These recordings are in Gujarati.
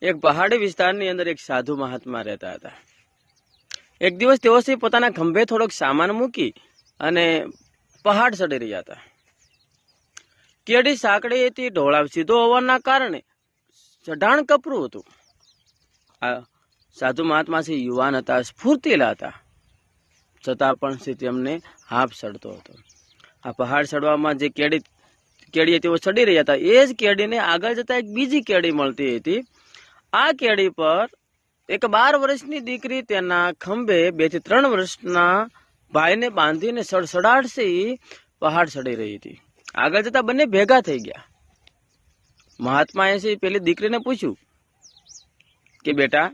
એક પહાડી વિસ્તારની અંદર એક સાધુ મહાત્મા રહેતા હતા. એક દિવસ તેઓ પોતાના ખંભે થોડોક સામાન મૂકી અને પહાડ ચડી રહ્યા હતા. કેડી સાંકડી હતી, ઢોળાવ સીધો હોવાના કારણે ચઢાણ કપરું હતું. આ સાધુ મહાત્મા યુવાન હતા, સ્ફૂર્તિલા હતા, છતાં પણ તેમને હાફ ચડતો હતો. આ પહાડ ચડવામાં જે કેડી તેઓ ચડી રહ્યા હતા, એ જ કેડીને આગળ જતા એક બીજી કેડી મળતી હતી. આ કેડી પર એક 12 વર્ષની દીકરી તેના ખંભે 2 થી 3 વર્ષના ભાઈને બાંધીને સડસડાટથી પહાડ ચડી રહી હતી. આગળ જતા બંને ભેગા થઈ ગયા. મહાત્માએ પેલી દીકરીને પૂછ્યું કે બેટા,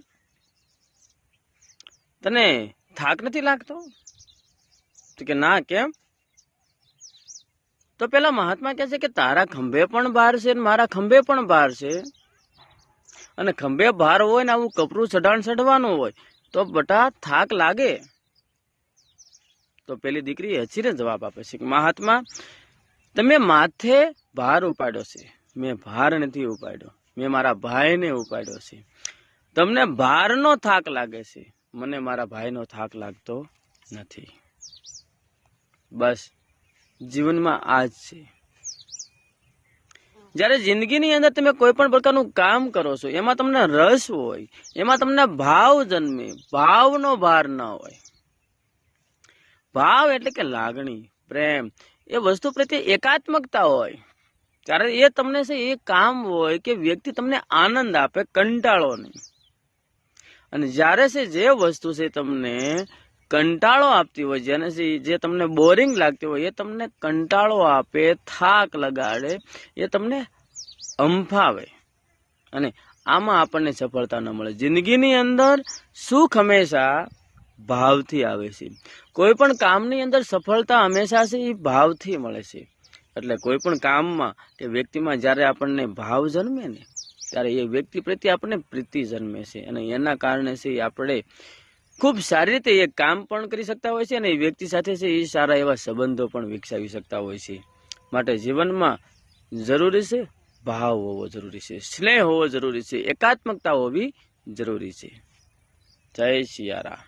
તને થાક નથી લાગતો? તો કે ના, કેમ? તો પેલા મહાત્મા કહે છે કે તારા ખંભે પણ ભાર છે ને મારા ખંભે પણ ભાર છે, અને ખંભે ભાર હોય ને આવું કપરું ચઢાણ ચડવાનું હોય તો બટા થાક લાગે. તો પેલી દીકરી હસીને જવાબ આપે છે કે મહાત્મા, તમે માથે ભાર ઉપાડ્યો છે, મેં ભાર નથી ઉપાડ્યો, મેં મારા ભાઈને ઉપાડ્યો છે. તમને ભારનો થાક લાગે છે, મને મારા ભાઈનો થાક લાગતો નથી. બસ જીવનમાં આ જ છે. જ્યારે જિંદગીની અંદર તમે કોઈ પણ પ્રકારનું કામ કરો છો, એમાં તમને રસ હોય, એમાં તમને ભાવ જન્મે, ભાવનો ભાર ન હોય. ભાવ એટલે કે લાગણી, પ્રેમ, એ વસ્તુ પ્રત્યે એકાત્મકતા હોય, ત્યારે એ તમને છે એ કામ હોય કે વ્યક્તિ તમને આનંદ આપે, કંટાળો નહીં. અને જ્યારે છે જે વસ્તુ છે તમને કંટાળો આપતી હોય, જેને જે તમને બોરિંગ લાગતી હોય, એ તમને કંટાળો આપે, થાક લગાડે, એ તમને અંફાવે, અને આમાં આપણને સફળતા ન મળે. જિંદગીની અંદર સુખ હંમેશા ભાવથી આવે છે. કોઈ પણ કામની અંદર સફળતા હંમેશા છે એ ભાવથી મળે છે. એટલે કોઈ પણ કામમાં કે વ્યક્તિમાં જ્યારે આપણને ભાવ જન્મે ને, ત્યારે એ વ્યક્તિ પ્રત્યે આપણને પ્રીતિ જન્મે છે, અને એના કારણે છે આપણે ખૂબ સારી રીતે એ કામ પણ કરી શકતા હોય છે, અને એ વ્યક્તિ સાથે છે એ સારા એવા સંબંધો પણ વિકસાવી શકતા હોય છે. માટે જીવનમાં જરૂરી છે ભાવ હોવો જરૂરી છે, સ્નેહ હોવો જરૂરી છે, એકાત્મકતા હોવી જરૂરી છે. જય સિયારામ.